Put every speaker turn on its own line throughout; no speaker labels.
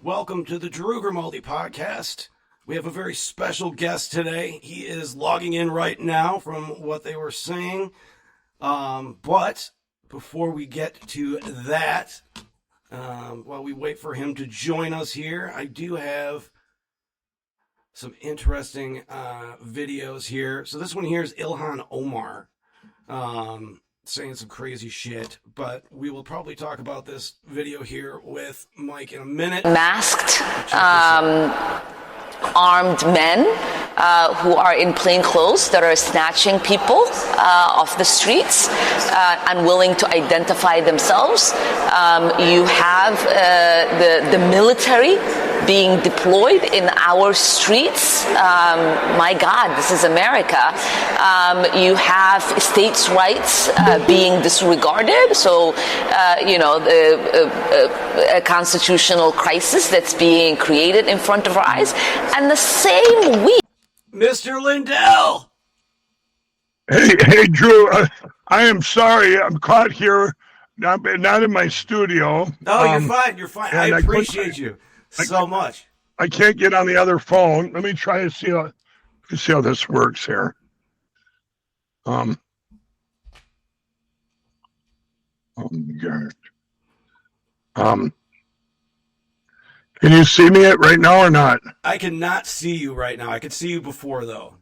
Welcome to the GRIMALDI podcast. We have a very special guest today. He is logging in right now from what they were saying. But before we get to that, while we wait for him to join us here, I do have some interesting videos here. So this one here is Ilhan Omar saying some crazy shit, but we will probably talk about this video here with Mike in a minute.
Masked, armed men who are in plain clothes that are snatching people off the streets, unwilling to identify themselves. You have the military being deployed in our streets. My God, this is America. You have states' rights being disregarded. So, a constitutional crisis that's being created in front of our eyes. And the same week,
Mr. Lindell.
Hey, Drew. I am sorry. I'm caught here, not in my studio.
No, you're fine. You're fine. I appreciate you so much.
I can't get on the other phone. Let me try to see how this works here. Oh my God. Can you see me right now or not?
I cannot see you right now. I could see you before, though.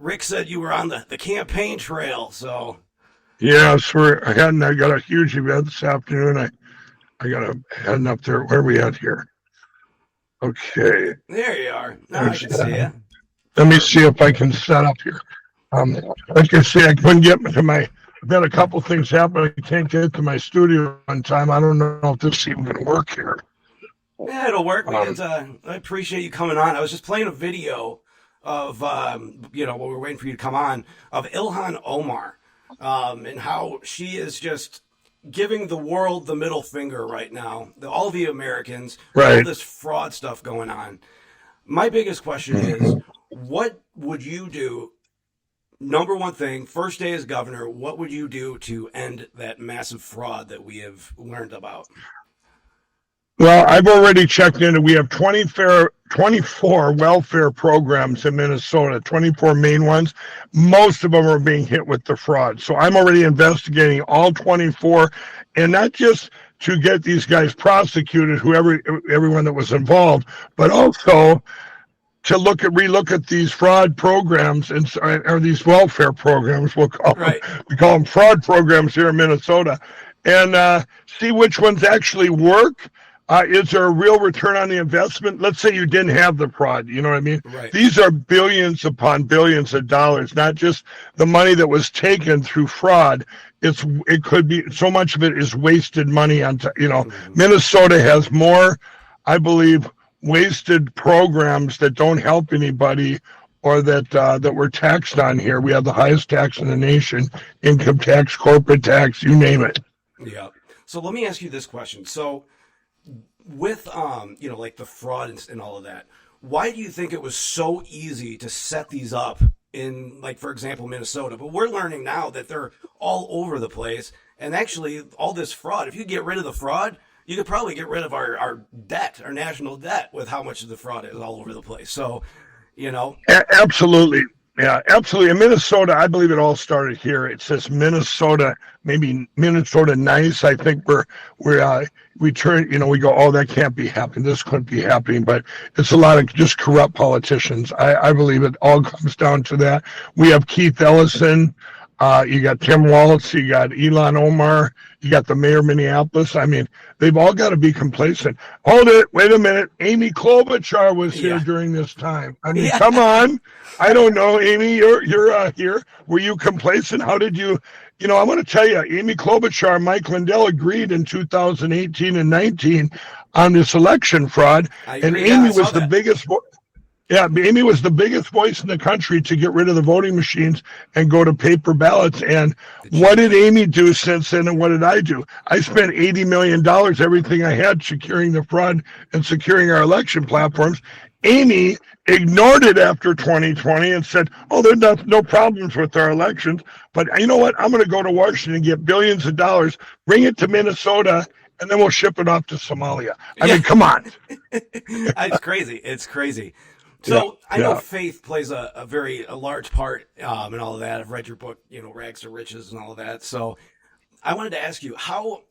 Rick said you were on the campaign trail, so...
Yeah, I got a huge event this afternoon. I got to heading up there. Where are we at here? Okay.
There you are. Now I can see you.
Let me see if I can set up here. Like I say, I couldn't get to my... I've had a couple things happen. I can't get to my studio on time. I don't know if this is even going to work here.
Yeah, it'll work. I appreciate you coming on. I was just playing a video of, while we were waiting for you to come on, of Ilhan Omar. And how she is just giving the world the middle finger right now. All the Americans,
right.
All this fraud stuff going on. My biggest question is, what would you do? Number one thing, first day as governor, what would you do to end that massive fraud that we have learned about?
Well, I've already checked into. We have 24 welfare programs in Minnesota, 24 main ones. Most of them are being hit with the fraud. So I'm already investigating all 24, and not just to get these guys prosecuted, everyone that was involved, but also to relook at these fraud programs or these welfare programs. We call them fraud programs here in Minnesota, and see which ones actually work. Is there a real return on the investment? Let's say you didn't have the fraud. You know what I mean?
Right.
These are billions upon billions of dollars, not just the money that was taken through fraud. It could be so much of it is wasted money on. Minnesota has more, I believe, wasted programs that don't help anybody or that we're taxed on here. We have the highest tax in the nation: income tax, corporate tax, you name it.
Yeah. So let me ask you this question. So, with like the fraud and all of that, why do you think it was so easy to set these up in, like, for example, Minnesota? But we're learning now that they're all over the place, and actually all this fraud, if you get rid of the fraud, you could probably get rid of our debt, our national debt, with how much of the fraud is all over the place. So,
Absolutely. Yeah, absolutely. In Minnesota, I believe it all started here. It says Minnesota, maybe Minnesota nice. I think we turn, we go, oh, that can't be happening. This couldn't be happening. But it's a lot of just corrupt politicians. I believe it all comes down to that. We have Keith Ellison. You got Tim Walz. You got Ilhan Omar. You got the mayor of Minneapolis. I mean, they've all got to be complacent. Hold it. Wait a minute. Amy Klobuchar was here during this time. I mean, come on. I don't know, Amy, you're here. Were you complacent? How did you, I want to tell you, Amy Klobuchar, Mike Lindell agreed in 2018 and 19 on this election fraud. And Amy was the biggest. Yeah, Amy was the biggest voice in the country to get rid of the voting machines and go to paper ballots. And what did Amy do since then, and what did I do? I spent $80 million, everything I had, securing the fraud and securing our election platforms. Amy ignored it after 2020 and said, "Oh, there's no problems with our elections." But you know what? I'm going to go to Washington and get billions of dollars, bring it to Minnesota, and then we'll ship it off to Somalia. I mean, come on.
It's crazy. It's crazy. So I know faith plays a large part in all of that. I've read your book, Rags to Riches and all of that. So I wanted to ask you how,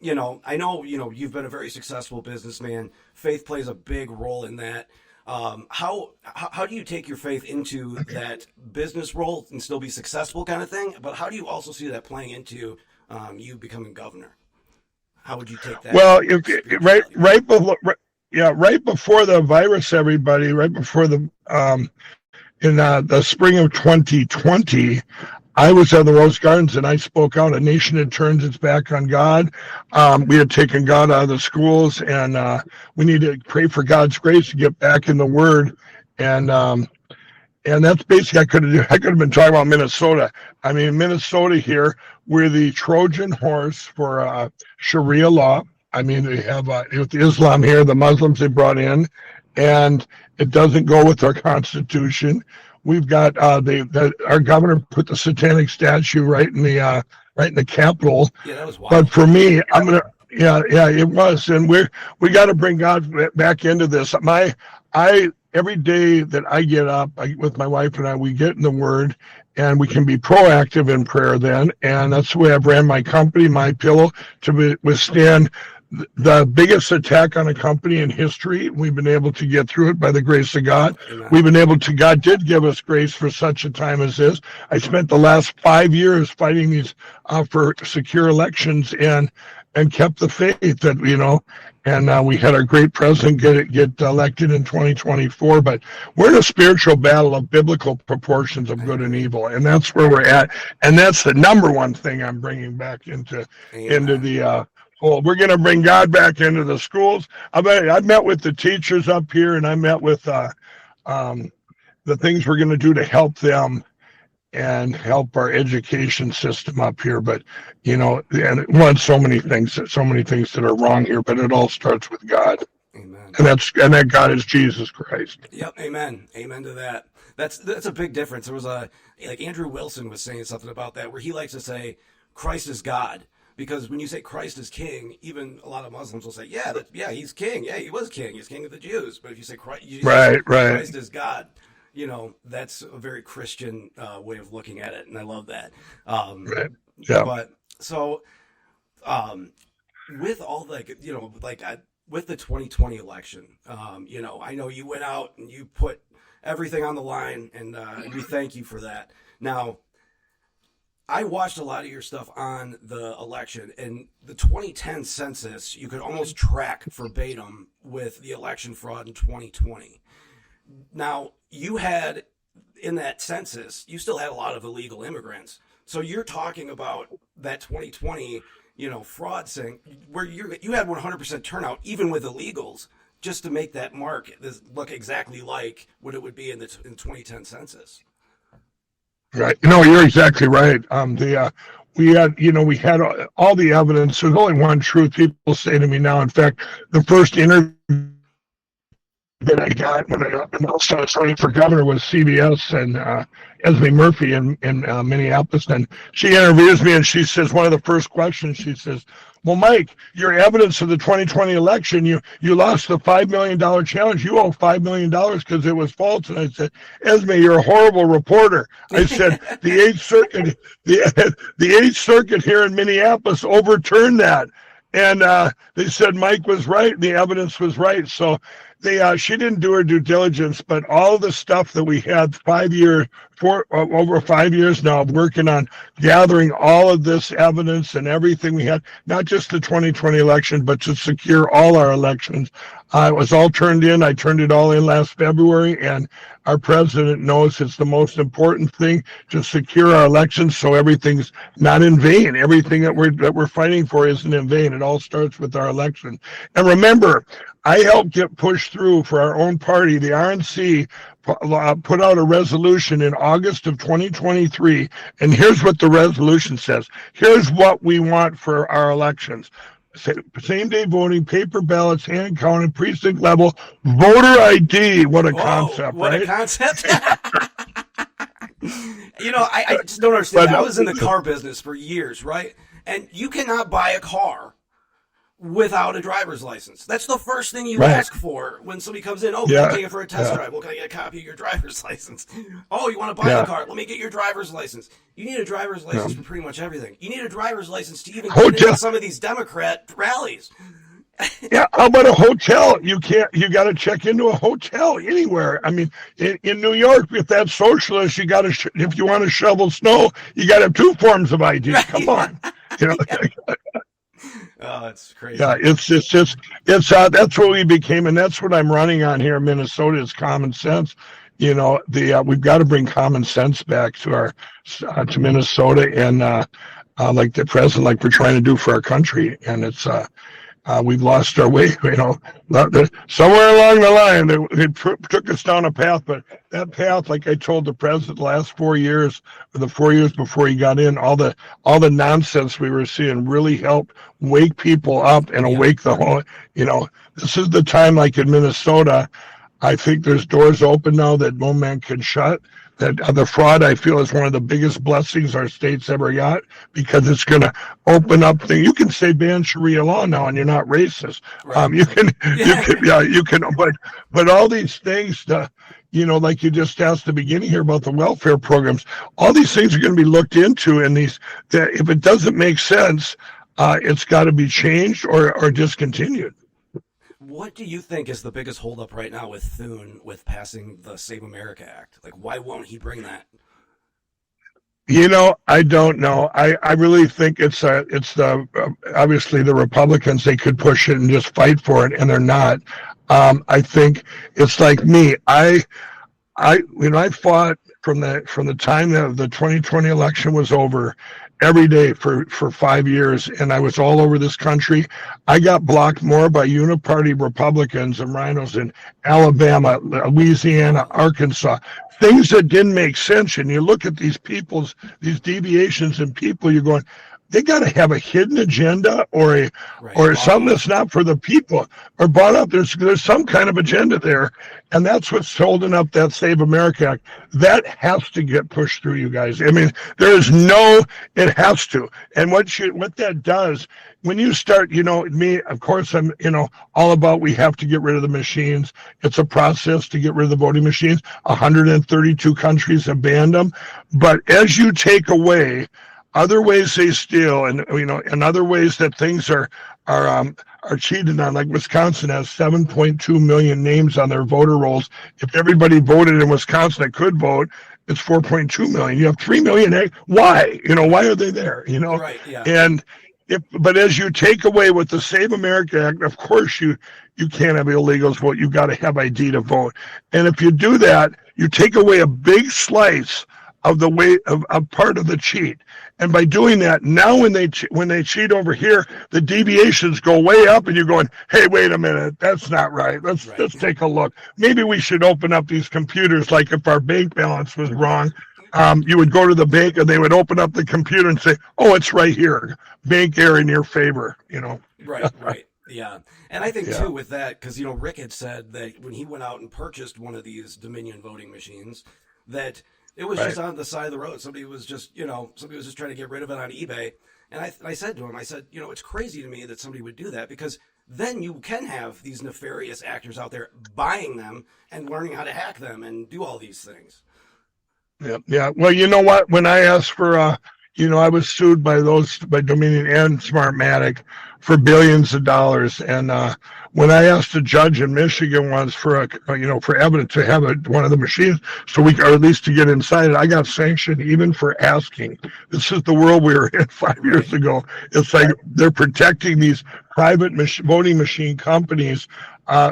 I know, you've been a very successful businessman. Faith plays a big role in that. How do you take your faith into that business role and still be successful kind of thing? But how do you also see that playing into you becoming governor? How would you take that?
Well, right before the virus, everybody, right before in the spring of 2020, I was at the Rose Gardens and I spoke out. A nation had turned its back on God. We had taken God out of the schools, and we need to pray for God's grace to get back in the Word. And that's basically I could have been talking about Minnesota. I mean, Minnesota here, we're the Trojan horse for Sharia law. I mean, they have with Islam here, the Muslims they brought in, and it doesn't go with our Constitution. We've got our governor put the satanic statue right in the Capitol.
Yeah, that was wild.
But for me, it was, and we got to bring God back into this. Every day that I get up, with my wife and I, we get in the Word, and we can be proactive in prayer then. And that's the way I've ran my company, My Pillow, to withstand the biggest attack on a company in history. We've been able to get through it by the grace of God.
Amen.
God did give us grace for such a time as this. I spent the last 5 years fighting these for secure elections and kept the faith that, and we had our great president get elected in 2024. But we're in a spiritual battle of biblical proportions of good and evil, and that's where we're at. And that's the number one thing I'm bringing back into the we're going to bring God back into the schools. I met with the teachers up here, and I met with the things we're going to do to help them and help our education system up here. But and so many things that are wrong here. But it all starts with God.
Amen.
And that God is Jesus Christ.
Yep. Amen. Amen to that. That's a big difference. There was like Andrew Wilson was saying something about that, where he likes to say Christ is God. Because when you say Christ is king, even a lot of Muslims will say, yeah, he's king. Yeah, he was king. He's king of the Jews. But if you say Christ is God, that's a very Christian way of looking at it. And I love that.
Right. Yeah.
But so with all with the 2020 election, I know you went out and you put everything on the line, and we thank you for that. Now, I watched a lot of your stuff on the election, and the 2010 census, you could almost track verbatim with the election fraud in 2020. Now, you had, in that census, you still had a lot of illegal immigrants. So you're talking about that 2020, fraud thing, where you had 100% turnout, even with illegals, just to make that mark look exactly like what it would be in the 2010 census.
Right. No, you're exactly right. We had all the evidence. There's only one truth. People say to me now. In fact, the first interview that I got when I started running for governor was CBS and Esme Murphy in Minneapolis. And she interviews me, and she says, one of the first questions, she says, "Well, Mike, your evidence of the 2020 election, you lost the $5 million challenge. You owe $5 million because it was false." And I said, "Esme, you're a horrible reporter." I said, the Eighth Circuit here in Minneapolis overturned that. And they said Mike was right. The evidence was right. So she didn't do her due diligence, but all the stuff that we had over 5 years now working on gathering all of this evidence and everything we had, not just the 2020 election, but to secure all our elections. It was all turned in. I turned it all in last February, and our president knows it's the most important thing to secure our elections so everything's not in vain. Everything that we're fighting for isn't in vain. It all starts with our election. And remember, I helped get pushed through for our own party. The RNC put out a resolution in August of 2023, and here's what the resolution says. Here's what we want for our elections. same day voting, paper ballots, hand counted, precinct level, voter ID. What a concept,
what
right?
a concept. I just don't understand. I was in the car business for years, right? And you cannot buy a car without a driver's license. That's the first thing you ask for when somebody comes in. Oh, can I take it for a test drive? Well, can I get a copy of your driver's license? Oh, you want to buy a car? Let me get your driver's license. You need a driver's license for pretty much everything. You need a driver's license to even get into some of these Democrat rallies.
Yeah, how about a hotel? You got to check into a hotel anywhere. I mean, in New York, if that's socialist, you got to, if you want to shovel snow, you got to have two forms of ID. Come on.
Oh, it's crazy.
Yeah, it's that's what we became, and that's what I'm running on here in Minnesota is common sense. We've got to bring common sense back to to Minnesota, and like the president, like we're trying to do for our country, and it's we've lost our way. Somewhere along the line, they took us down a path, but that path, like I told the president, the last 4 years, or the 4 years before he got in, all the nonsense we were seeing really helped wake people up and awake the whole. This is the time, like in Minnesota, I think there's doors open now that no man can shut. That the fraud, I feel, is one of the biggest blessings our state's ever got, because it's going to open up things. You can say ban Sharia law now, and you're not racist. Right. You can, but all these things, like you just asked at the beginning here about the welfare programs, all these things are going to be looked into, and if it doesn't make sense, it's got to be changed or discontinued.
What do you think is the biggest holdup right now with Thune with passing the Save America Act? Like, why won't he bring that?
I don't know. I really think it's obviously the Republicans. They could push it and just fight for it, and they're not. I think it's like me. I fought from the time that the 2020 election was over, every day for 5 years, and I was all over this country. I got blocked more by uniparty Republicans and rhinos in Alabama, Louisiana, Arkansas, things that didn't make sense. And you look at these deviations in people, you're going, they got to have a hidden agenda or something that's not for the people or bought up. There's some kind of agenda there. And that's what's holding up that Save America Act. That has to get pushed through, you guys. I mean, it has to. And what that does, when you start, me, of course, I'm, all about we have to get rid of the machines. It's a process to get rid of the voting machines. 132 countries have banned them. But as you take away other ways they steal, and and other ways that things are cheated on, like Wisconsin has 7.2 million names on their voter rolls. If everybody voted in Wisconsin that could vote, it's 4.2 million. You have 3 million. Why? Why are they there?
Right, yeah.
And but as you take away with the Save America Act, of course you can't have illegals vote. You got to have ID to vote. And if you do that, you take away a big slice of the way of part of the cheat. And by doing that, now when they cheat over here, the deviations go way up, and you're going, hey, wait a minute, that's not right. Let's take a look. Maybe we should open up these computers. Like if our bank balance was wrong, you would go to the bank and they would open up the computer and say, oh, it's right here. Bank error in your favor.
Right. Yeah. And I think too with that, because Rick had said that when he went out and purchased one of these Dominion voting machines, that it was just on the side of the road. Somebody was just trying to get rid of it on eBay. And I said to him, it's crazy to me that somebody would do that, because then you can have these nefarious actors out there buying them and learning how to hack them and do all these things.
Yeah. Well, you know what? When I asked for, I was sued by Dominion and Smartmatic for billions of dollars. And when I asked a judge in Michigan once for evidence to have one of the machines, or at least to get inside it, I got sanctioned even for asking. This is the world we were in 5 years ago. It's like they're protecting these private voting machine companies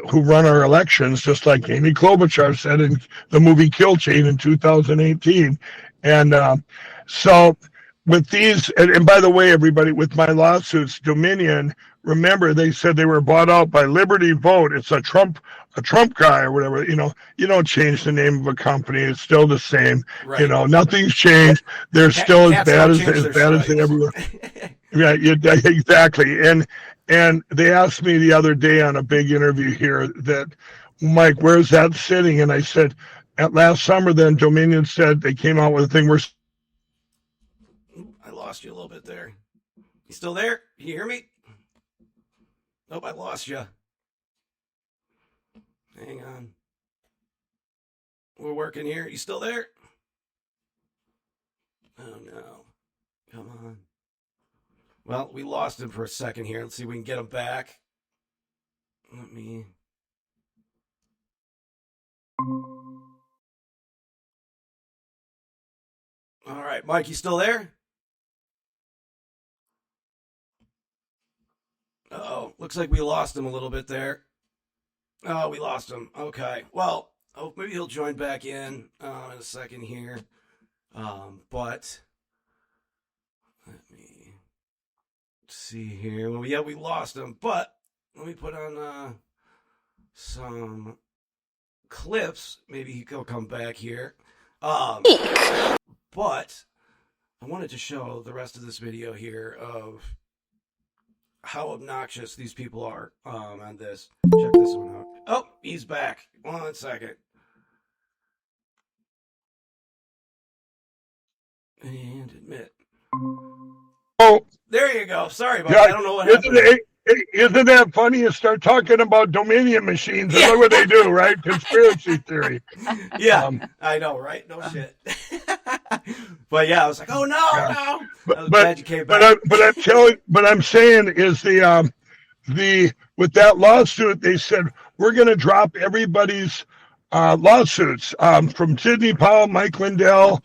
who run our elections, just like Amy Klobuchar said in the movie Kill Chain in 2018. And so with these, and by the way, everybody, with my lawsuits, Dominion, remember they said they were bought out by Liberty Vote. It's a Trump guy or whatever. You don't change the name of a company; it's still the same. Right. Nothing's changed. They're still as bad as they ever were. Yeah, exactly. And And they asked me the other day on a big interview here that, Mike, where's that sitting? And I said, at last summer, then Dominion said they came out with a thing where.
I lost you a little bit there. You still there? Can you hear me? Nope, I lost you. Hang on. We're working here. You still there? Oh, no. Come on. Well, we lost him for a second here. Let's see if we can get him back. Let me... All right, Mike, you still there? Uh-oh, looks like we lost him a little bit there. Oh, we lost him. Okay, well, maybe he'll join back in a second here. But let me see here. Well, yeah, we lost him, but let me put on some clips. Maybe he'll come back here. But I wanted to show the rest of this video here of how obnoxious these people are on this. Check this one out. Oh, he's back. 1 second. And admit.
Oh,
there you go. Sorry about that. I don't know what happened.
Isn't that funny? You start talking about Dominion machines, and look what they do, right? Conspiracy theory.
Yeah, I know, right? No shit. But yeah, I was like, oh no, no. I was glad you came back.
But I'm saying is the with that lawsuit, they said we're going to drop everybody's lawsuits from Sidney Powell, Mike Lindell,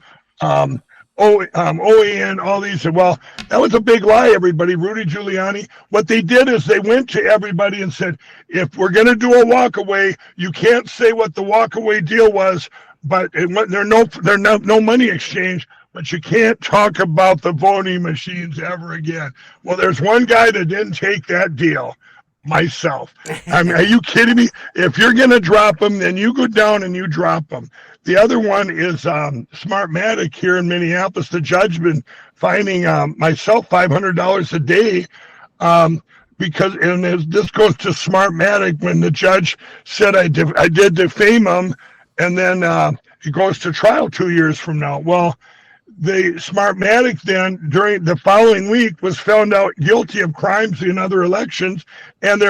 OAN, all these. Well, that was a big lie, everybody. Rudy Giuliani. What they did is they went to everybody and said, if we're going to do a walkaway, you can't say what the walkaway deal was, but there's no money exchange. But you can't talk about the voting machines ever again. Well, there's one guy that didn't take that deal. Myself. I mean, are you kidding me? If you're going to drop them, then you go down and you drop them. The other one is Smartmatic here in Minneapolis. The judge been fining myself $500 a day because, and this goes to Smartmatic when the judge said I did defame him, and then it goes to trial 2 years from now. Well, the Smartmatic then during the following week was found out guilty of crimes in other elections, and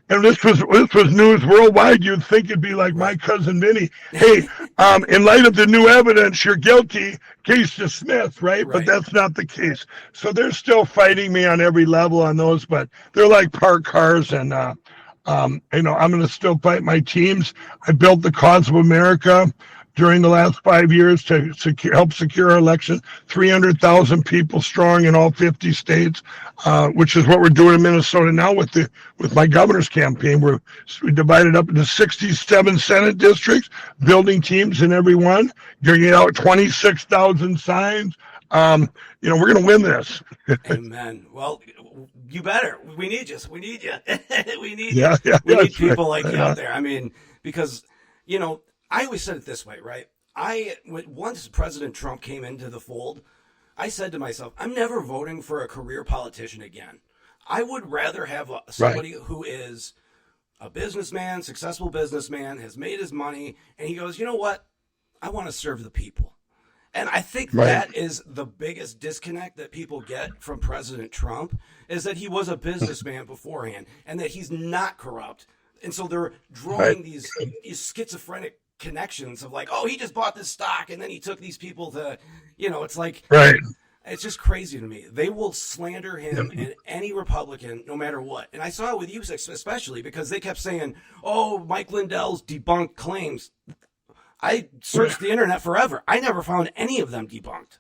this was news worldwide. You'd think it'd be like my cousin Vinny. Hey, in light of the new evidence, you're guilty. Case dismissed, right? But that's not the case. So they're still fighting me on every level on those, but they're like parked cars, and I'm going to still fight my teams. I built the cause of America during the last 5 years to help secure our election, 300,000 people strong in all 50 states, which is what we're doing in Minnesota now with my governor's campaign. We divided up into 67 Senate districts, building teams in every one, getting out 26,000 signs. We're going to win this.
Amen. Well, you better. We need you. We need you. we need people like you out there. I mean, because, I always said it this way, right? Once President Trump came into the fold, I said to myself, I'm never voting for a career politician again. I would rather have somebody who is a businessman, successful businessman, has made his money, and he goes, you know what? I want to serve the people. And I think that is the biggest disconnect that people get from President Trump, is that he was a businessman beforehand, and that he's not corrupt. And so they're drawing these schizophrenic connections of like, oh, he just bought this stock and then he took these people to, it's like, it's just crazy to me. They will slander him and any Republican, no matter what. And I saw it with you especially because they kept saying, oh, Mike Lindell's debunked claims. I searched the internet forever. I never found any of them debunked.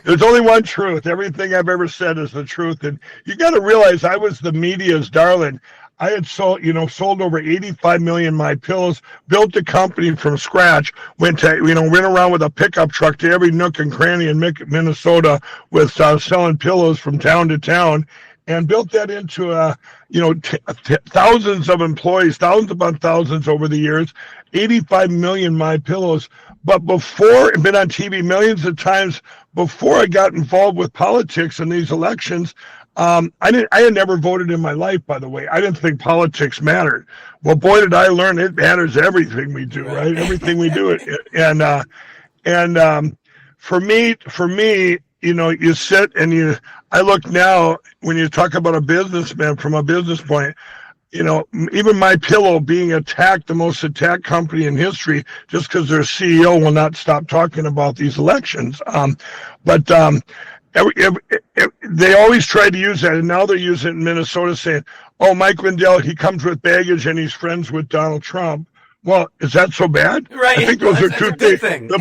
There's only one truth. Everything I've ever said is the truth. And you got to realize I was the media's darling. I had sold over 85 million My Pillows, built a company from scratch, went around with a pickup truck to every nook and cranny in Minnesota with selling pillows from town to town, and built that into thousands of employees, thousands upon thousands over the years, 85 million My Pillows. But before, been on TV millions of times, before I got involved with politics in these elections, I had never voted in my life, by the way. I didn't think politics mattered. Well, boy, did I learn it matters everything we do, right? Everything we do. And for me, you sit and I look now when you talk about a businessman from a business point, even My Pillow being attacked, the most attacked company in history, just because their CEO will not stop talking about these elections. But they always try to use that, and now they're using it in Minnesota, saying, "Oh, Mike Lindell, he comes with baggage and he's friends with Donald Trump." Well, is that so bad?
Right.
I think those are two things.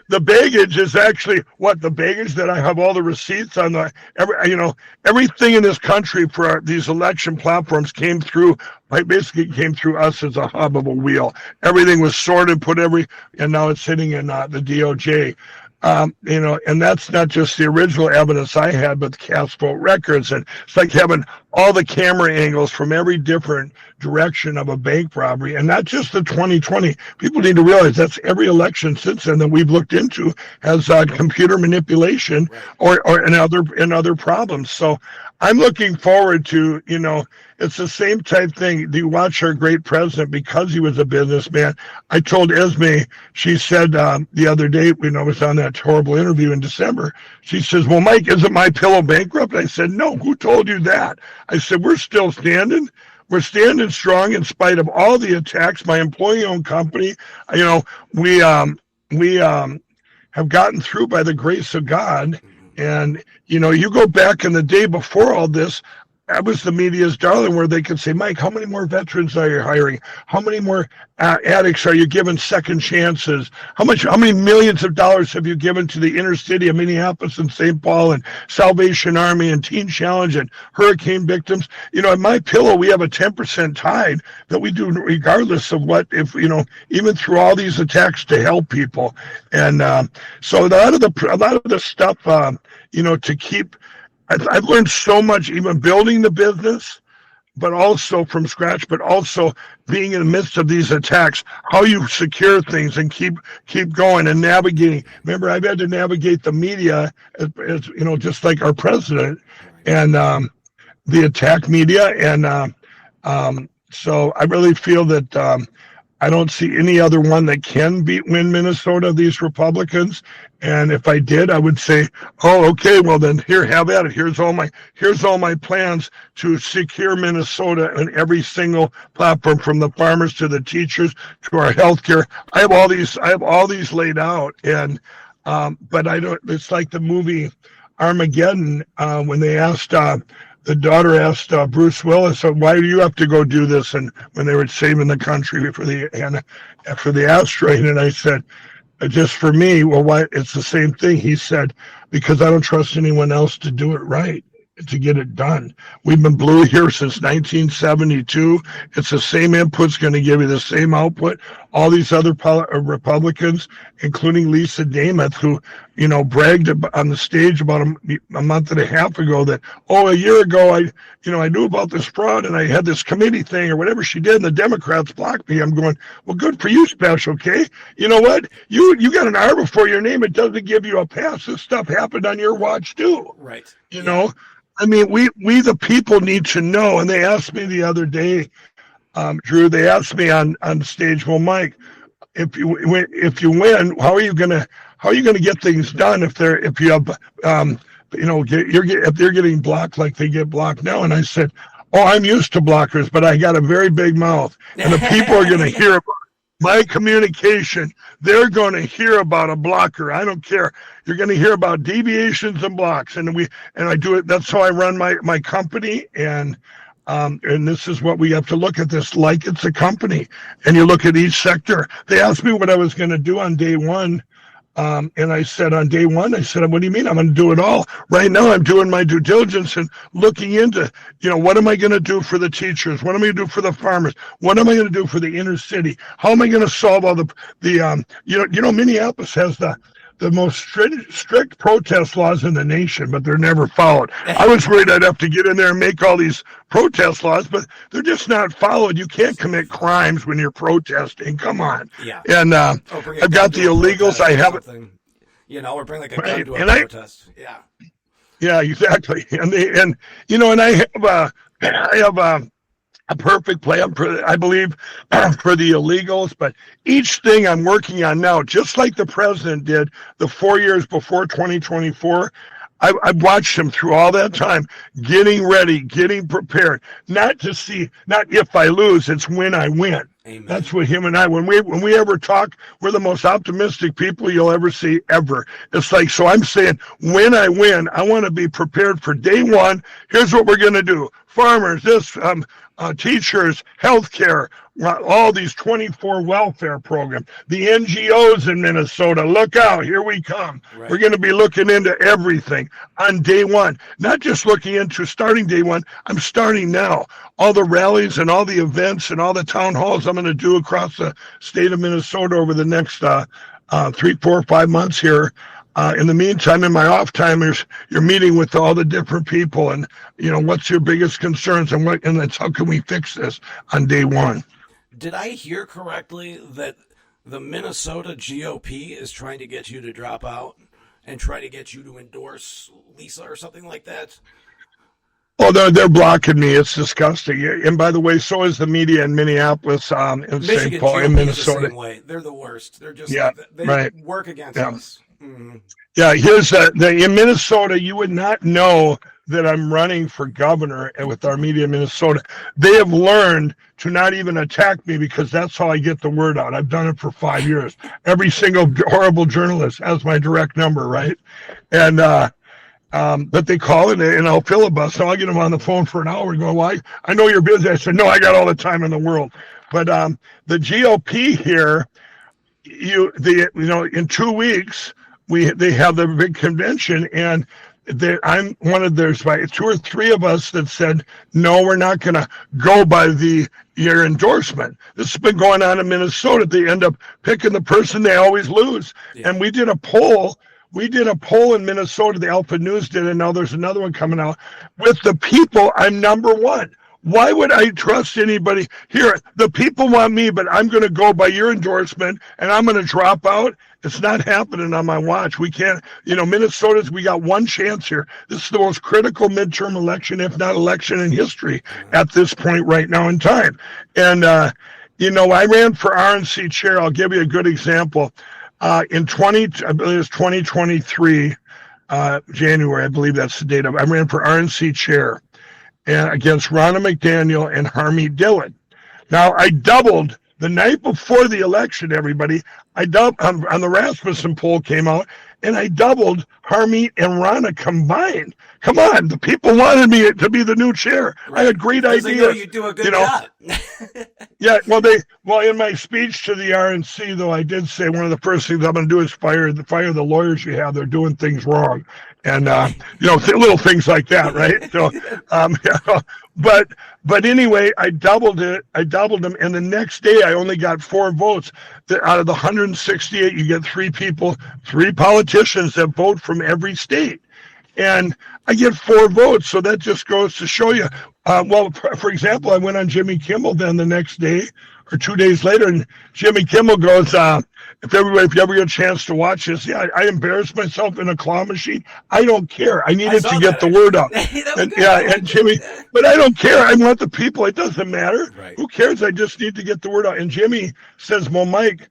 The baggage is actually what the baggage that I have all the receipts on everything in this country for these election platforms basically came through us as a hub of a wheel. Everything was sorted, and now it's sitting in the DOJ. And that's not just the original evidence I had, but the cast vote records. And it's like having all the camera angles from every different direction of a bank robbery, and not just the 2020. People need to realize that's every election since then that we've looked into has computer manipulation or other problems. So I'm looking forward to, it's the same type thing. Do you watch our great president because he was a businessman? I told Esme, she said the other day when I was on that horrible interview in December, she says, "Well, Mike, isn't My Pillow bankrupt?" I said, "No, who told you that?" I said, "We're still standing. We're standing strong in spite of all the attacks. My employee-owned company, we have gotten through by the grace of God." And, you go back in the day before all this, that was the media's darling, where they could say, "Mike, how many more veterans are you hiring? How many more addicts are you giving second chances? How many millions of dollars have you given to the inner city of Minneapolis and St. Paul and Salvation Army and Teen Challenge and hurricane victims?" At My Pillow, we have a 10% tithe that we do regardless of even through all these attacks to help people. And so a lot of the stuff, to keep. I've learned so much, even building the business, but also from scratch, but also being in the midst of these attacks, how you secure things and keep going and navigating. Remember, I've had to navigate the media, as just like our president, and the attack media. And so I really feel that I don't see any other one that can win Minnesota, these Republicans. And if I did, I would say, "Oh, okay, well then have at it. Here's all my plans to secure Minnesota in every single platform, from the farmers to the teachers to our healthcare. I have all these laid out." And but I don't. It's like the movie Armageddon, when they asked. The daughter asked Bruce Willis, "Why do you have to go do this?" And when they were saving the country for the asteroid, and I said, "Just for me." "Well, why?" "It's the same thing." He said, "Because I don't trust anyone else to do it right, to get it done. We've been blue here since 1972. It's the same input's going to give you the same output." All these other Republicans, including Lisa Namath, who, bragged on the stage about a month and a half ago that, a year ago, I knew about this fraud and I had this committee thing or whatever she did, and the Democrats blocked me. I'm going, well, good for you, Special K. You know what? You got an R before your name. It doesn't give you a pass. This stuff happened on your watch too.
Right.
You know? I mean, we the people need to know. And they asked me the other day, Drew, they asked me on stage, "Well, Mike, if you win, how are you gonna get things done if they're getting blocked like they get blocked now?" And I said, "Oh, I'm used to blockers, but I got a very big mouth, and the people are going to hear about my communication. They're going to hear about a blocker. I don't care. You're going to hear about deviations and blocks." And I do it. That's how I run my company. And this is what we have to look at this like it's a company. And you look at each sector. They asked me what I was going to do on day one. And I said, on day one, "What do you mean? I'm going to do it all. Right now, I'm doing my due diligence and looking into, what am I going to do for the teachers? What am I going to do for the farmers? What am I going to do for the inner city? How am I going to solve all Minneapolis has the most strict protest laws in the nation, but they're never followed. I was worried I'd have to get in there and make all these protest laws, but they're just not followed. You can't commit crimes when you're protesting. Come on."
Yeah.
And I've got the illegals. I have it.
Or bring like a gun to a protest. Yeah.
Yeah, exactly. And I have a perfect plan, I believe, for the illegals. But each thing I'm working on now, just like the president did the 4 years before 2024, I've watched him through all that time, getting ready, getting prepared. Not if I lose, it's when I win.
Amen.
That's what him and I, when we ever talk, we're the most optimistic people you'll ever see ever. It's like, so I'm saying, when I win, I want to be prepared for day one. Here's what we're going to do. Farmers, teachers, healthcare, all these 24 welfare programs, the NGOs in Minnesota, look out, here we come. Right. We're going to be looking into everything on day one, not just looking into starting day one. I'm starting now. All the rallies and all the events and all the town halls I'm going to do across the state of Minnesota over the next 3, 4, 5 months here. In the meantime, in my off time, you're meeting with all the different people, and what's your biggest concerns, and that's how can we fix this on day one.
Did I hear correctly that the Minnesota GOP is trying to get you to drop out and try to get you to endorse Lisa or something like that?
Oh, they're blocking me. It's disgusting. And by the way, so is the media in Minneapolis, in St. Paul, in Minnesota.
The same way. They're the worst. They're just they
right.
work against us. Mm-hmm.
Yeah, here's in Minnesota, you would not know that I'm running for governor with our media in Minnesota. They have learned to not even attack me because that's how I get the word out. I've done it for 5 years. Every single horrible journalist has my direct number, right? And but they call it, and I'll filibuster. I'll get them on the phone for an hour and go, "Why? I know you're busy." I said, "No, I got all the time in the world." But the GOP here, in 2 weeks, they have the big convention, and I'm one of there's 2 or 3 of us that said, no, we're not going to go by your endorsement. This has been going on in Minnesota. They end up picking the person they always lose. Yeah. And we did a poll in Minnesota. The Alpha News did, and now there's another one coming out. With the people, I'm number one. Why would I trust anybody here? The people want me, but I'm going to go by your endorsement, and I'm going to drop out. It's not happening on my watch. We can't, Minnesota's, we got one chance here. This is the most critical midterm election, if not election in history at this point right now in time. And, I ran for RNC chair. I'll give you a good example. I believe it was 2023, January, I believe that's the date I ran for RNC chair against Ronna McDaniel and Harmeet Dillon. Now, I doubled the night before the election, everybody. I doubled on the Rasmussen poll came out, and I doubled Harmeet and Ronna combined. Come on, the people wanted me to be the new chair. Right. I had great ideas.
They know you do a good job.
Yeah, well, in my speech to the RNC, though, I did say one of the first things I'm going to do is fire the lawyers you have. They're doing things wrong, and little things like that, right? So, but anyway, I doubled them, and the next day I only got 4 votes. Out of the 168, you get 3 politicians that vote from every state. And I get 4 votes, so that just goes to show you. For example, I went on Jimmy Kimmel then the next day or 2 days later, and Jimmy Kimmel goes, if you ever get a chance to watch this, I embarrassed myself in a claw machine. I don't care. I needed to get the word out. And Jimmy, but I don't care. I want the people. It doesn't matter. Right. Who cares? I just need to get the word out. And Jimmy says, well, Mike,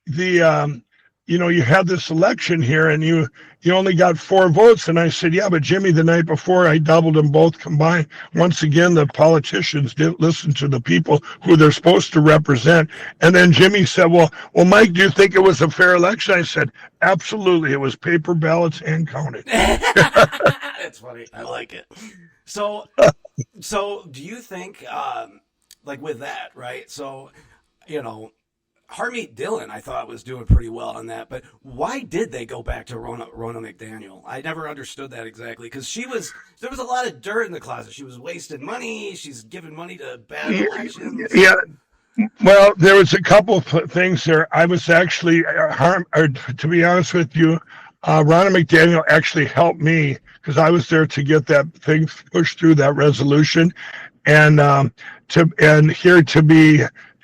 you had this election here and you only got 4 votes. And I said, yeah, but Jimmy, the night before I doubled them both combined. Once again, the politicians didn't listen to the people who they're supposed to represent. And then Jimmy said, well, Mike, do you think it was a fair election? I said, absolutely. It was paper ballots and counted.
That's funny. I like it. So do you think, with that, right? So, Harmeet Dillon, I thought, was doing pretty well on that, but why did they go back to Ronna McDaniel? I never understood that exactly, because there was a lot of dirt in the closet. She was wasting money. She's giving money to bad elections.
Yeah. Well, there was a couple of things there. I was actually, to be honest with you, Ronna McDaniel actually helped me because I was there to get that thing pushed through, that resolution,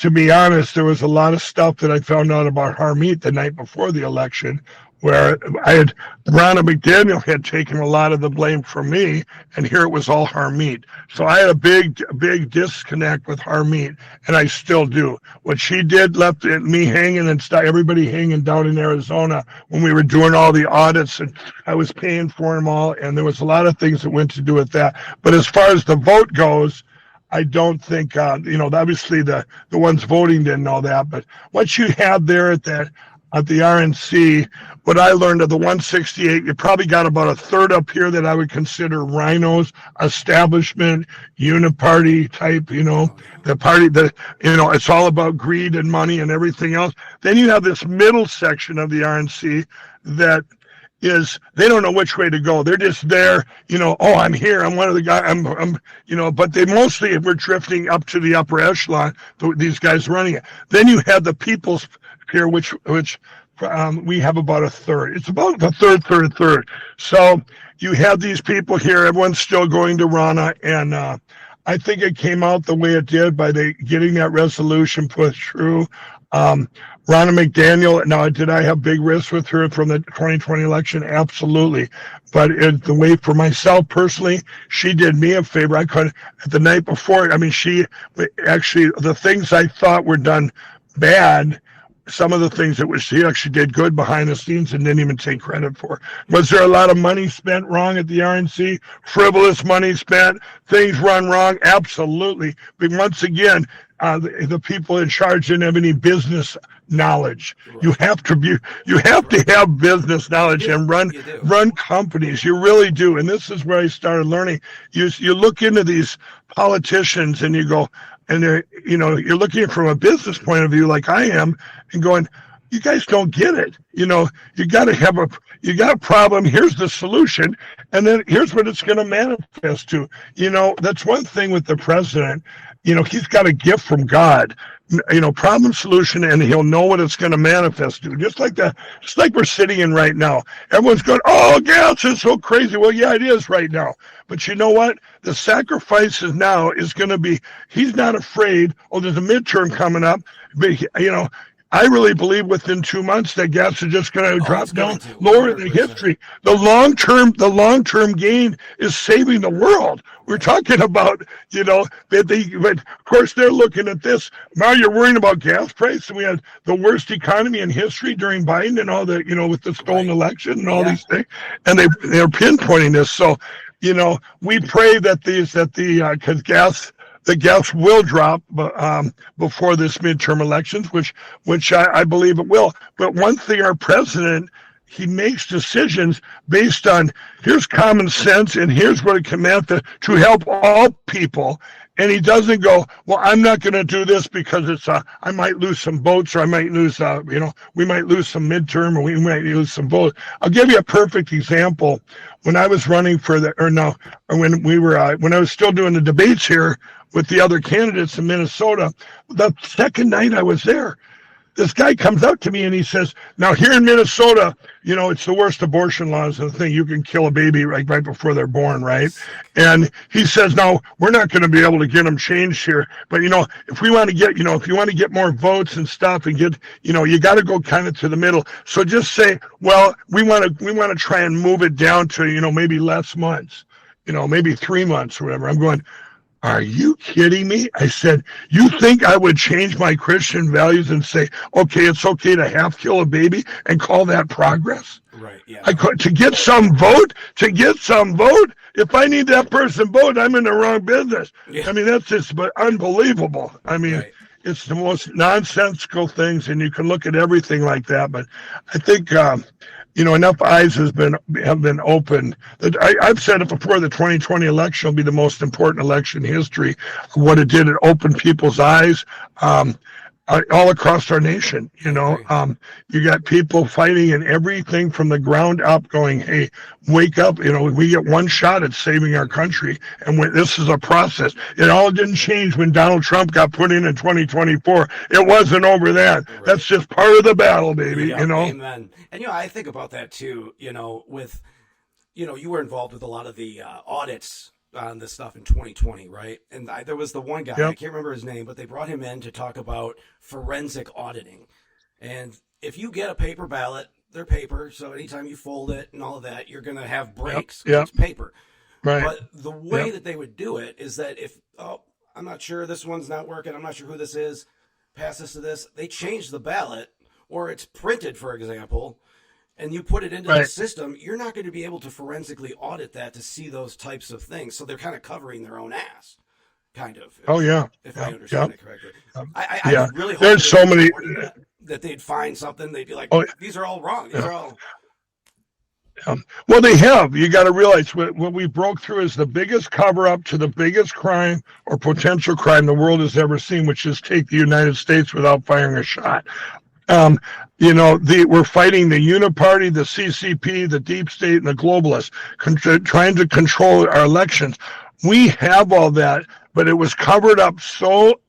to be honest, there was a lot of stuff that I found out about Harmeet the night before the election, where Ronna McDaniel had taken a lot of the blame from me, and here it was all Harmeet. So I had a big disconnect with Harmeet, and I still do. What she did left me hanging and everybody hanging down in Arizona when we were doing all the audits, and I was paying for them all, and there was a lot of things that went to do with that. But as far as the vote goes, I don't think, obviously the ones voting didn't know that, but what you had there at the RNC, what I learned of the 168, you probably got about a third up here that I would consider rhinos, establishment, uniparty type, the party that, it's all about greed and money and everything else. Then you have this middle section of the RNC that is, they don't know which way to go. They're just there, I'm here. I'm one of the guys. But they mostly were drifting up to the upper echelon, these guys running it. Then you have the people's here, which we have about a third. It's about a third. So you have these people here. Everyone's still going to Ronna, and I think it came out the way it did by getting that resolution pushed through. Ronna McDaniel, now, did I have big risks with her from the 2020 election? Absolutely. But the way for myself personally, she did me a favor. I could, the night before, she actually, the things I thought were done bad, some of the things that she actually did good behind the scenes and didn't even take credit for. Was there a lot of money spent wrong at the RNC? Frivolous money spent, things run wrong? Absolutely. But once again, the people in charge didn't have any business knowledge. Right. You have to have business knowledge and run companies. You really do. And this is where I started learning. You look into these politicians and you go, and they're, you're looking from a business point of view like I am and going, you guys don't get it. You got a problem. Here's the solution. And then here's what it's going to manifest to. That's one thing with the president. He's got a gift from God, problem solution, and he'll know what it's going to manifest to. Just like we're sitting in right now. Everyone's going, oh, gas is so crazy. Well, yeah, it is right now. But you know what? The sacrifice now is going to be, he's not afraid. Oh, there's a midterm coming up. But, I really believe within 2 months that gas is just going to drop down lower in the history. The long-term gain is saving the world. We're talking about, but of course they're looking at this. Now you're worrying about gas price, and we had the worst economy in history during Biden and all the, with the stolen election and all these things, and they're pinpointing this. So, we pray that because the gas will drop before this midterm elections, which I believe it will. But one thing, our president, he makes decisions based on here's common sense and here's what it can manifest to help all people. And he doesn't go, well, I'm not going to do this because it's I might lose some votes, or I might lose we might lose some midterm, or we might lose some votes. I'll give you a perfect example. When I was running when I was still doing the debates here with the other candidates in Minnesota, the second night I was there, this guy comes up to me and he says, now here in Minnesota, it's the worst abortion laws of the thing. You can kill a baby right before they're born, right? And he says, no, we're not going to be able to get them changed here. But, if we want to get, if you want to get more votes and stuff and get, you got to go kind of to the middle. So just say, well, we want to try and move it down to, maybe less months, maybe 3 months or whatever. I'm going, are you kidding me? I said, you think I would change my Christian values and say, okay, it's okay to half kill a baby and call that progress?
Right. Yeah.
To get some vote, if I need that person vote, I'm in the wrong business. Yeah. That's just unbelievable. Right. It's the most nonsensical things, and you can look at everything like that. But I think, enough eyes have been opened. I've said it before, the 2020 election will be the most important election in history. What it did, it opened people's eyes all across our nation. You got people fighting and everything from the ground up going, hey, wake up. We get one shot at saving our country. And this is a process. It all didn't change when Donald Trump got put in 2024. It wasn't over then. Right. That's just part of the battle, baby.
Amen. And, I think about that too, with, you were involved with a lot of the audits on this stuff in 2020, right? And there was the one guy, I can't remember his name, but they brought him in to talk about forensic auditing. And if you get a paper ballot they're paper, so anytime you fold it and all of that, you're going to have breaks.
Yep.
It's paper.
Right.
But the way that they would do it is that if, I'm not sure, this one's not working, I'm not sure who this is, pass this to this, they change the ballot, or it's printed, for example, and you put it into the system, you're not going to be able to forensically audit that to see those types of things. So they're kind of covering their own ass, kind of. If I understand it correctly. I really hope
there's so many
that they'd find something. They'd be like, these are all wrong. These are all.
Well, they have. You got to realize what we broke through is the biggest cover up to the biggest crime or potential crime the world has ever seen, which is take the United States without firing a shot. We're fighting the Uniparty, the CCP, the deep state, and the globalists, trying to control our elections. We have all that, but it was covered up so.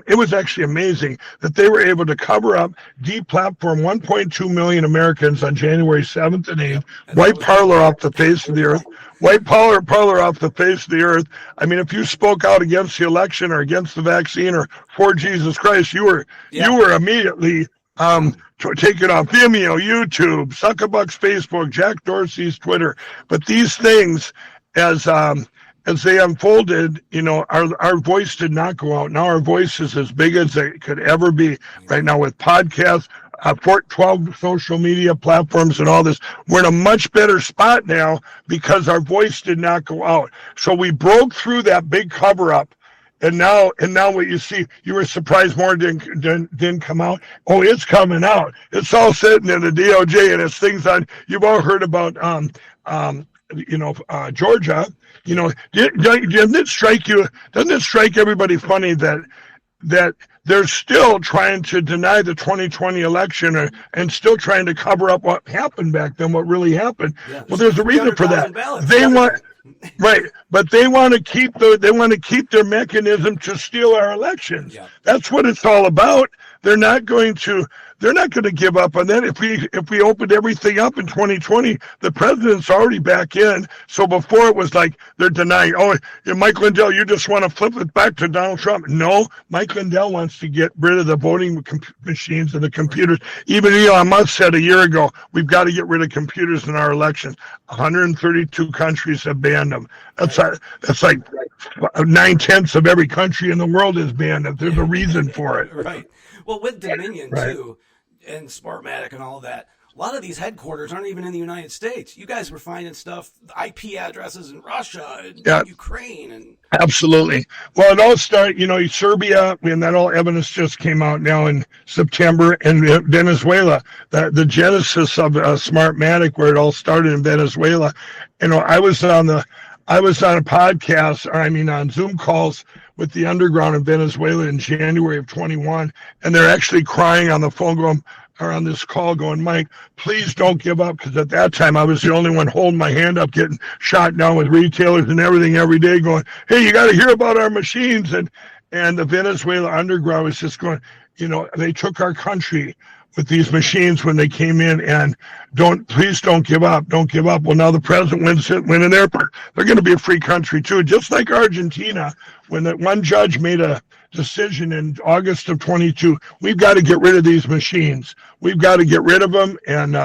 It was actually amazing that they were able to cover up, deplatform 1.2 million Americans on January 7th and 8th, wipe Parler off the face of the earth, wipe Parler off the face of the earth. I mean, if you spoke out against the election or against the vaccine or for Jesus Christ, you were immediately taken off Vimeo, YouTube, Zuckerbuck's Facebook, Jack Dorsey's Twitter. But these things, as they unfolded, our voice did not go out. Now our voice is as big as it could ever be right now with podcasts, 12 social media platforms and all this. We're in a much better spot now because our voice did not go out. So we broke through that big cover up. And now what you see, you were surprised more didn't come out. Oh, it's coming out. It's all sitting in the DOJ and it's things on, you've all heard about, Georgia. Doesn't it strike everybody funny that they're still trying to deny the 2020 election and still trying to cover up what happened back then, what really happened? Yeah, well, there's a reason for that. They want, right, but they want to keep their mechanism to steal our elections. Yeah. That's what it's all about. They're not going to give up on that. If we opened everything up in 2020, the president's already back in. So before it was like they're denying, Mike Lindell, you just want to flip it back to Donald Trump. No, Mike Lindell wants to get rid of the voting machines and the computers. Even Elon Musk said a year ago, we've got to get rid of computers in our elections. 132 countries have banned them. That's like 9/10 of every country in the world is banned them. There's a reason for it.
Right. Well, with Dominion, too, and Smartmatic and all of that, a lot of these headquarters aren't even in the United States. You guys were finding stuff, IP addresses in Russia and Ukraine. And
absolutely. Well, it all started, Serbia, and that all evidence just came out now in September, and Venezuela, the genesis of Smartmatic, where it all started in Venezuela. I was on a podcast, on Zoom calls with the underground in Venezuela in January of 21, and they're actually crying on the phone on this call going, Mike, please don't give up, because at that time I was the only one holding my hand up, getting shot down with retailers and everything every day going, hey, you got to hear about our machines. And the Venezuela underground was just going, they took our country with these machines when they came in, and please don't give up. Don't give up. Well, now the president went in there. They're going to be a free country too, just like Argentina, when that one judge made a decision in August of 22. We've got to get rid of these machines. We've got to get rid of them. And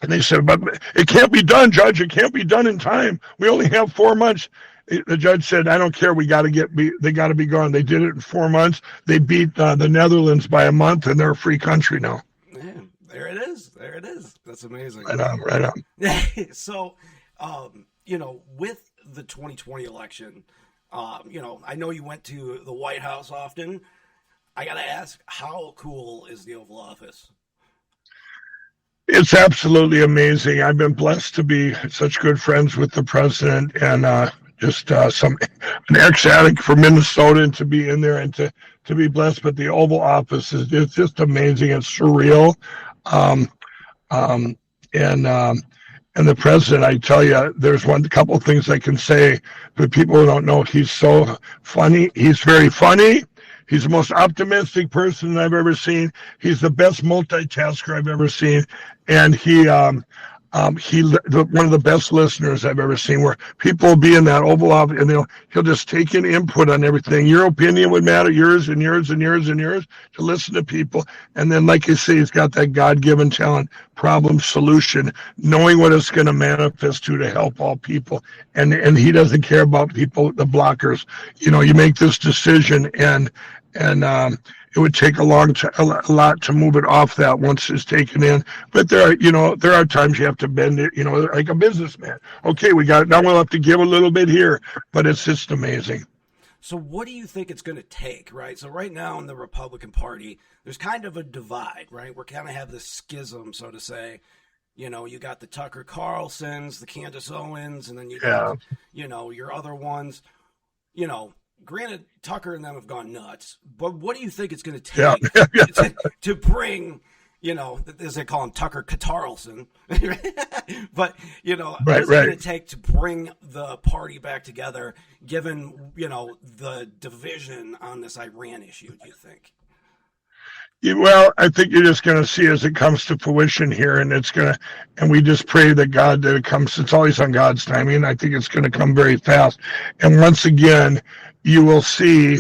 they said, but it can't be done, Judge. It can't be done in time. We only have 4 months. The judge said, I don't care. They got to be gone. They did it in 4 months. They beat the Netherlands by a month, and they're a free country now.
Man, there it is. That's amazing.
Right on.
So, with the 2020 election, I know you went to the White House often. I got to ask, how cool is the Oval Office?
It's absolutely amazing. I've been blessed to be such good friends with the president, and an ex-addict from Minnesota, and to be in there and to be blessed. But the Oval Office it's just amazing. It's surreal. And the president, I tell you, there's a couple of things I can say, but people who don't know, he's so funny. He's very funny. He's the most optimistic person I've ever seen. He's the best multitasker I've ever seen. And he one of the best listeners I've ever seen, where people will be in that Oval Office and he'll just take an input on everything. Your opinion would matter, yours and yours and yours and yours, to listen to people. And then, like you say, he's got that God-given talent, problem solution, knowing what it's going to manifest to help all people. And he doesn't care about people, the blockers. You make this decision, and it would take a lot to move it off that once it's taken in. But there are times you have to bend it, like a businessman. Okay, we got it. Now we'll have to give a little bit here, but it's just amazing.
So what do you think it's going to take, right? So right now in the Republican Party, there's kind of a divide, right? We're kind of have this schism, so to say. You got the Tucker Carlsons, the Candace Owens, and then you got, your other ones. Granted, Tucker and them have gone nuts, but what do you think it's going to take to bring, as they call him, Tucker Carlson, but, what's it going to take to bring the party back together, given, the division on this Iran issue, do you think?
Well, I think you're just going to see as it comes to fruition here, and and we just pray that it comes, it's always on God's timing. I think it's going to come very fast. And once again, you will see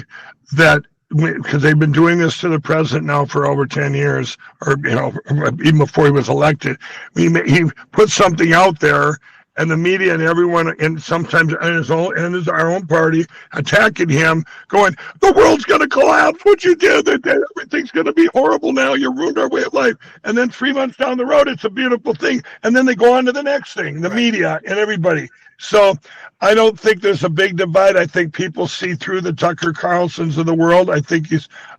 that, because they've been doing this to the president now for over 10 years, or, even before he was elected. He put something out there, and the media and everyone, and sometimes our own party, attacking him, going, the world's going to collapse, what you did, everything's going to be horrible now, you ruined our way of life. And then 3 months down the road, it's a beautiful thing. And then they go on to the next thing, the media and everybody. So I don't think there's a big divide. I think people see through the Tucker Carlsons of the world. I think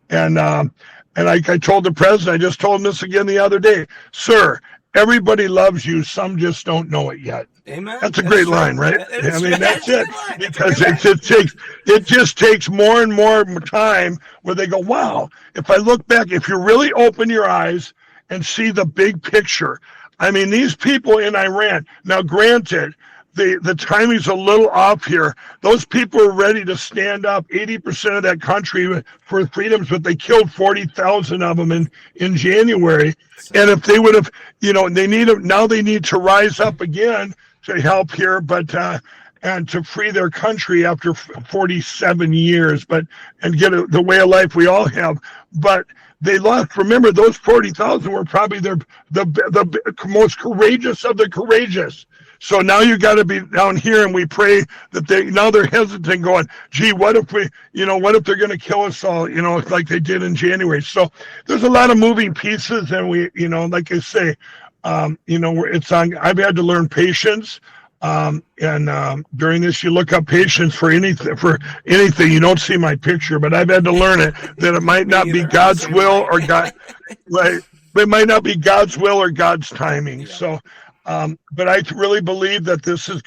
and like I told the president, I just told him this again the other day, sir, everybody loves you. Some just don't know it yet.
Amen.
That's a great line, right? I mean, that's it. Because it just takes more and more time where they go, wow, if I look back, if you really open your eyes and see the big picture, I mean, these people in Iran, now granted, the timing's a little off here. Those people are ready to stand up, 80% of that country, for freedoms, but they killed 40,000 of them in January. And if they would have, they need to rise up again to help here, and to free their country after 47 years, and get the way of life we all have. But they lost. Remember, those 40,000 were probably the most courageous of the courageous. So now you got to be down here, and we pray that they're hesitant, going, gee, what if they're going to kill us all, like they did in January. So there's a lot of moving pieces, and we, like I say, it's on. I've had to learn patience. During this, you look up patience for anything. You don't see my picture, but I've had to learn it, that it might not be God's will or God, right? It might not be God's will or God's timing. Yeah. So, but I really believe that this is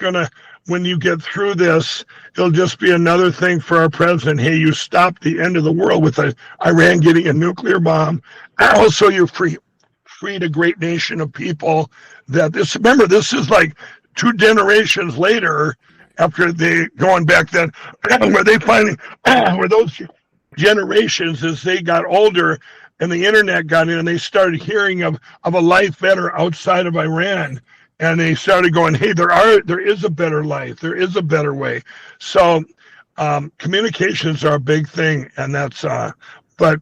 when you get through this, it'll just be another thing for our president. Hey, you stopped the end of the world with Iran getting a nuclear bomb. Also, you freed a great nation of people. Remember, this is like 2 generations later, after they going back then, where they finally, where those generations, as they got older and the internet got in, and they started hearing of a life better outside of Iran, and they started going, hey, there is a better life, there is a better way. So communications are a big thing, and that's but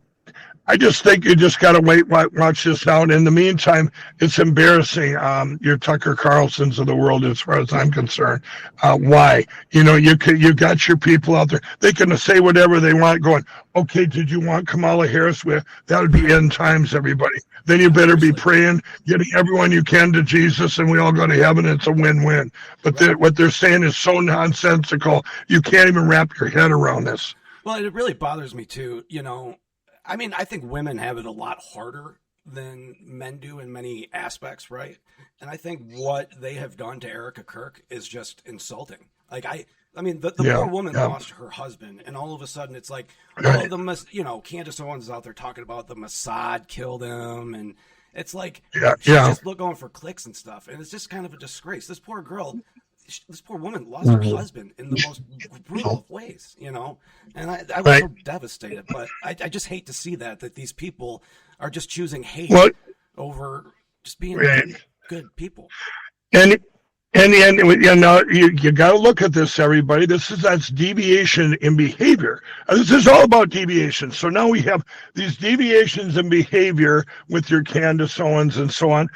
I just think you just got to watch this out. In the meantime, it's embarrassing. Your Tucker Carlsons of the world, as far as I'm concerned. Why? You got your people out there. They can say whatever they want, going, okay, did you want Kamala Harris? That would be end times, everybody. Then you better be praying, getting everyone you can to Jesus, and we all go to heaven. It's a win-win. But what they're saying is so nonsensical. You can't even wrap your head around this.
Well, it really bothers me, too, I mean, I think women have it a lot harder than men do in many aspects, right? And I think what they have done to Erica Kirk is just insulting. Like, I mean, the poor woman lost her husband, and all of a sudden it's like, Candace Owens is out there talking about the Mossad killed him, and it's like, she's just going for clicks and stuff, and it's just kind of a disgrace. This poor woman lost her husband in the most brutal of ways, and I was so devastated. But I just hate to see that these people are just choosing hate over just being good people.
And you got to look at this, everybody. That's deviation in behavior. This is all about deviation. So now we have these deviations in behavior with your Candace Owens and so on.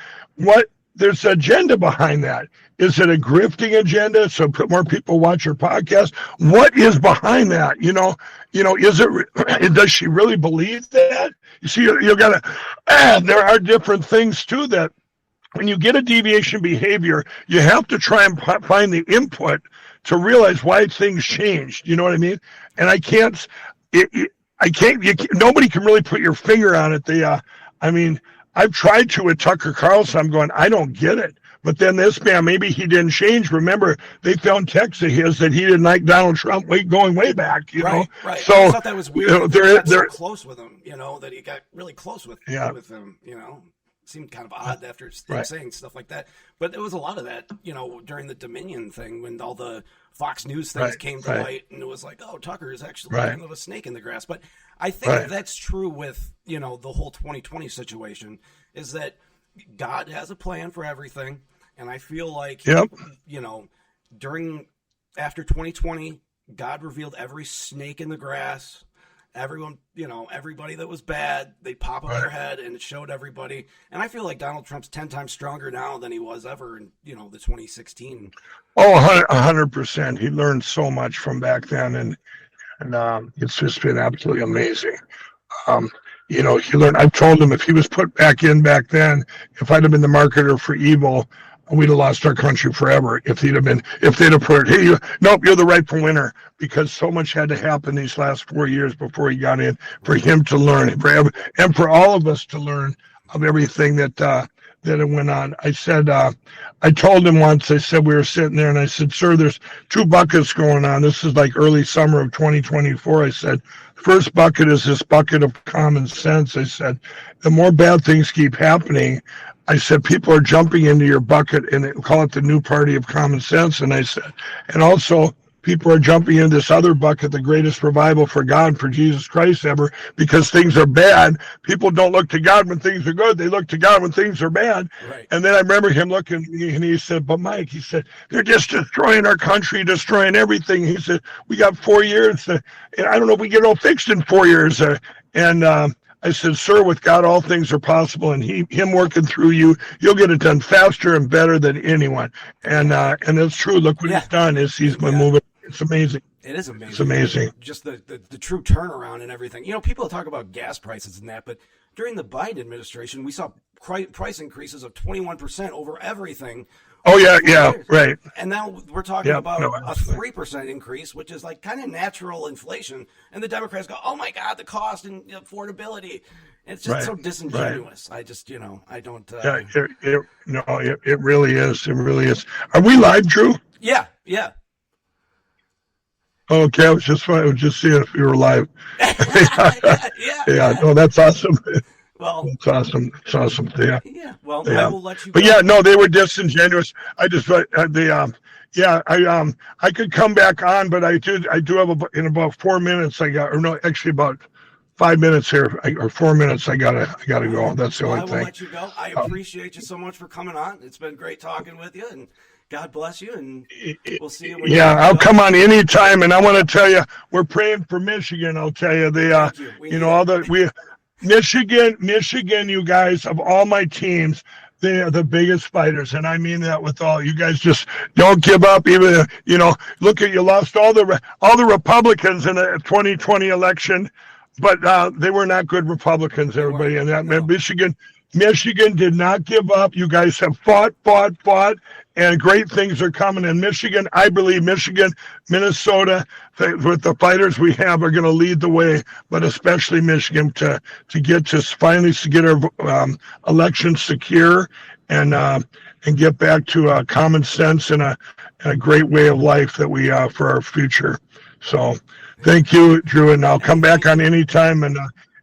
There's an agenda behind that. Is it a grifting agenda? So more people watch your podcast. What is behind that? Is it? Does she really believe that? You see, you got to. There are different things too that. When you get a deviation behavior, you have to try and find the input to realize why things changed. You know what I mean? And nobody can really put your finger on it. I've tried to with Tucker Carlson. I'm going, I don't get it. But then this man, maybe he didn't change. Remember, they found texts of his that he didn't like Donald Trump going way back, you know?
Right.
So,
I thought that was weird. They're so close with him, that he got really close with him, Seemed kind of odd after saying stuff like that. But there was a lot of that, during the Dominion thing when all the Fox News things came to light, and it was like, oh, Tucker is actually kind of a snake in the grass. But I think that's true with, the whole 2020 situation, is that God has a plan for everything. And I feel like, after 2020, God revealed every snake in the grass. Everyone, everybody that was bad, they pop up their head, and it showed everybody. And I feel like Donald Trump's 10 times stronger now than he was ever in, the 2016.
Oh, 100%. He learned so much from back then, and it's just been absolutely amazing. He learned. I've told him if he was put back in back then, if I'd have been the marketer for evil, we'd have lost our country forever if they'd have put, hey, nope, you're the rightful winner, because so much had to happen these last 4 years before he got in, for him to learn, and for all of us to learn of everything that it went on. I said, I told him once, I said, we were sitting there, and I said, sir, there's two buckets going on. This is like early summer of 2024. I said, first bucket is this bucket of common sense. I said, the more bad things keep happening, I said, people are jumping into your bucket, and they call it the new party of common sense. And I said, and also people are jumping into this other bucket, the greatest revival for God, for Jesus Christ ever, because things are bad. People don't look to God when things are good. They look to God when things are bad.
Right.
And then I remember him looking at me, and he said, but Mike, he said, they're just destroying our country, destroying everything. He said, we got 4 years. And I don't know if we get it all fixed in 4 years. I said, sir, with God, all things are possible, and him working through you, you'll get it done faster and better than anyone. And it's true. Look what he's done. He's been moving. It's amazing.
It is amazing.
It's amazing.
Just the true turnaround and everything. People talk about gas prices and that, but during the Biden administration, we saw price increases of 21% over everything.
Oh, yeah, right.
And now we're talking about a 3% increase, which is like kind of natural inflation. And the Democrats go, oh, my God, the cost and affordability. And it's just so disingenuous. I just, I don't.
It really is. It really is. Are we live, Drew?
Yeah.
Okay, I was just seeing if we were live.
Yeah.
No, that's awesome.
Well,
it's awesome. It's awesome. Yeah.
Yeah. Well, I will let you.
But they were disingenuous. I could come back on, but I do have in about 4 minutes. About 5 minutes here, or 4 minutes. I gotta go. That's the only thing. I will
let you go. I appreciate you so much for coming on. It's been great talking with you, and God bless you, and we'll see you.
I'll come on anytime, and I want to tell you, we're praying for Michigan. I'll tell you, Michigan, you guys, of all my teams, they are the biggest fighters, and I mean that with all. You guys just don't give up. Even look at, you lost all the Republicans in the 2020 election, but they were not good Republicans. Everybody, and that Michigan did not give up. You guys have fought, and great things are coming in Michigan. I believe Michigan, Minnesota, with the fighters we have, are going to lead the way, but especially Michigan to finally get our elections secure and get back to common sense and a great way of life that we for our future. So thank you, Drew, and I'll come back on any time. And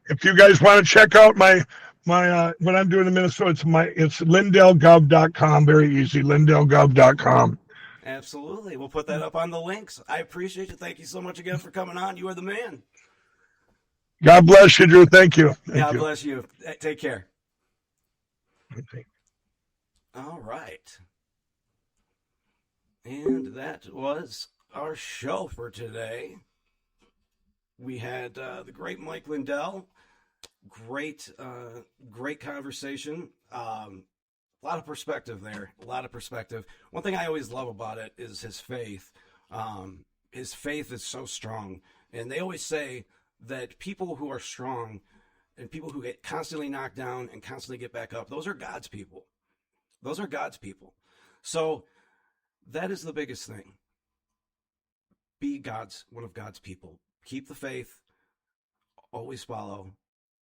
if you guys want to check out my what I'm doing in Minnesota, it's lindellgov.com. Very easy, lindellgov.com.
Absolutely. We'll put that up on the links. I appreciate you. Thank you so much again for coming on. You are the man.
God bless you, Drew. Thank you.
God bless you. Take care.
Okay.
All right. And that was our show for today. We had the great Mike Lindell. Great conversation. A lot of perspective there. A lot of perspective. One thing I always love about it is his faith. His faith is so strong. And they always say that people who are strong and people who get constantly knocked down and constantly get back up, those are God's people. Those are God's people. So that is the biggest thing. Be one of God's people. Keep the faith. Always follow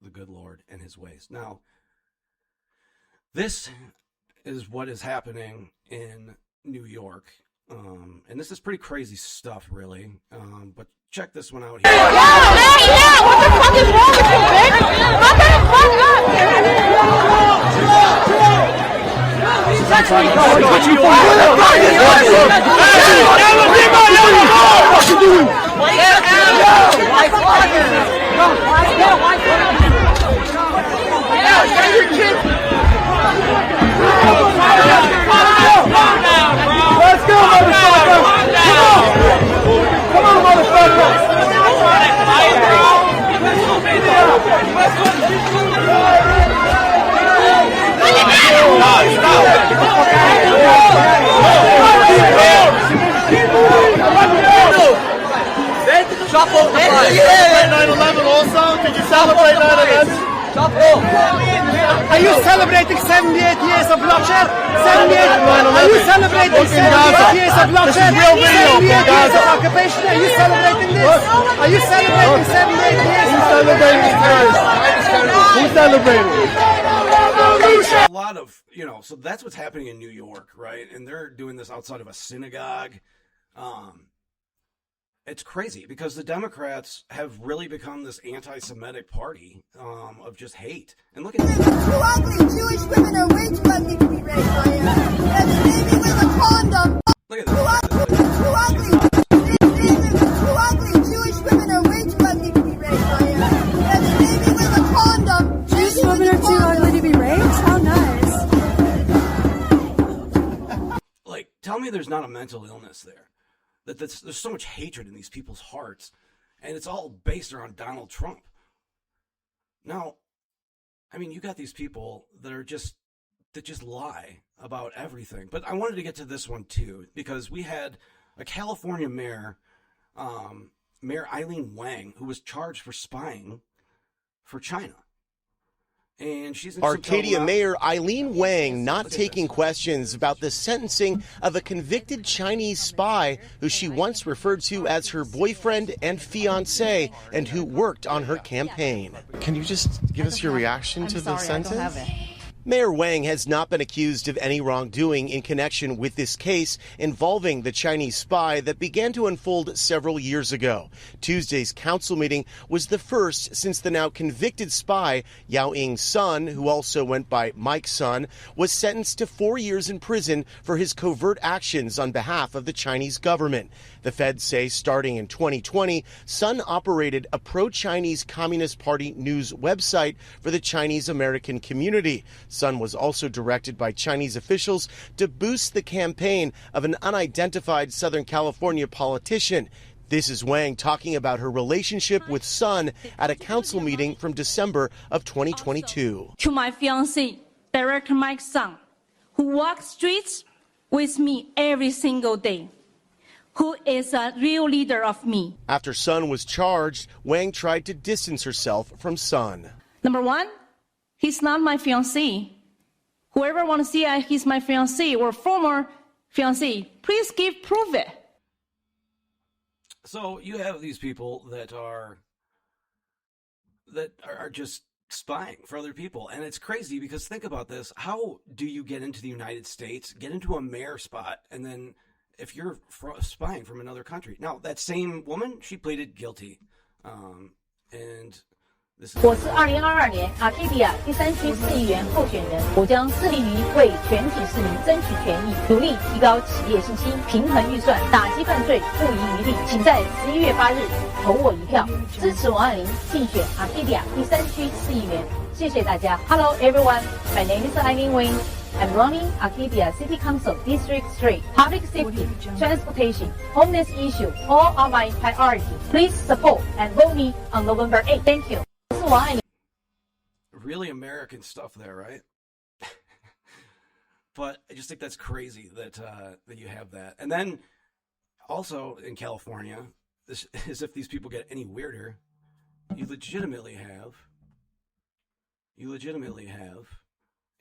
the good Lord and his ways. Now, this is what is happening in New York. And this is pretty crazy stuff, really. But check this one out here.
What the fuck is wrong with you, bitch? What the fuck up?
Let's go, motherfucker! Come on, motherfucker!
Shuffle. 9/11 also? Did you celebrate 9/11? Shuffle.
Are you celebrating 78 years of bloodshed? 78? Are you celebrating 78 years of bloodshed? 78 years of occupation? Are you celebrating this? Are you celebrating 78 years?
Who's celebrating terrorism? Who's celebrating?
A lot of, so that's what's happening in New York, right? And they're doing this outside of a synagogue. It's crazy because the Democrats have really become this anti-Semitic party of just hate. And look at this.
Too ugly. Jewish women are way too ugly to be raped by him. And maybe with a condom.
Look at this.
Too ugly. Too ugly. Jewish women are way too ugly to be raped by him. And maybe with a condom.
Jewish women are too ugly to be raped? How nice.
Like, tell me there's not a mental illness there. There's so much hatred in these people's hearts, and it's all based around Donald Trump. Now, I mean, you got these people that just lie about everything. But I wanted to get to this one too, because we had a California mayor, Mayor Eileen Wang, who was charged for spying for China. And she's in
Arcadia Mayor Eileen Wang not taking questions about the sentencing of a convicted Chinese spy who she once referred to as her boyfriend and fiancé and who worked on her campaign. Can you just give us your reaction to the sentence? I don't have it. Mayor Wang has not been accused of any wrongdoing in connection with this case involving the Chinese spy that began to unfold several years ago. Tuesday's council meeting was the first since the now convicted spy, Yao Ying's son, who also went by Mike's son, was sentenced to 4 years in prison for his covert actions on behalf of the Chinese government. The feds say starting in 2020, Sun operated a pro-Chinese Communist Party news website for the Chinese American community. Sun was also directed by Chinese officials to boost the campaign of an unidentified Southern California politician. This is Wang talking about her relationship with Sun at a council meeting from December of 2022.
To my fiancé, Director Mike's son, who walks streets with me every single day, who is a real leader of me.
After Sun was charged, Wang tried to distance herself from Sun.
Number one, he's not my fiancé. Whoever wants to see he's my fiancé or former fiancé, please prove it.
So you have these people that are just spying for other people. And it's crazy because think about this. How do you get into the United States, get into a mayor spot, and then if you're spying from another country? Now, that same woman, she pleaded guilty. And this is...
我是2022年 Arcadia 第3区市议员候选人，我将致力于为全体市民争取权益，努力提高企业信心，平衡预算，打击犯罪，不遗余力。请在11月8日投我一票，支持王爱玲竞选 Arcadia 第3区市议员。谢谢大家。Hello everyone, my name is Eileen Wang. and running Arcadia City Council District 3. Public safety, transportation, homeless issue, all are my priority. Please support and vote me on November 8th. Thank you.
Really American stuff there, right? But I just think that's crazy that that you have that. And then also in California, this, as if these people get any weirder, you legitimately have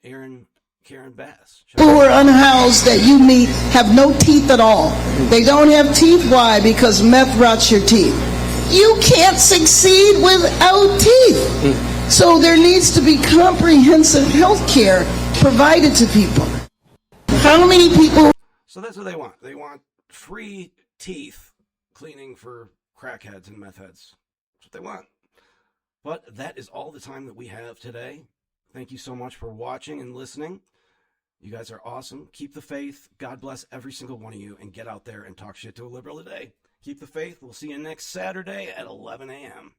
Karen Bass.
People who are unhoused that you meet have no teeth at all. They don't have teeth. Why? Because meth rots your teeth. You can't succeed without teeth. So there needs to be comprehensive health care provided to people. How many people?
So that's what they want. They want free teeth cleaning for crackheads and meth heads. That's what they want. But that is all the time that we have today. Thank you so much for watching and listening. You guys are awesome. Keep the faith. God bless every single one of you, and get out there and talk shit to a liberal today. Keep the faith. We'll see you next Saturday at 11 a.m.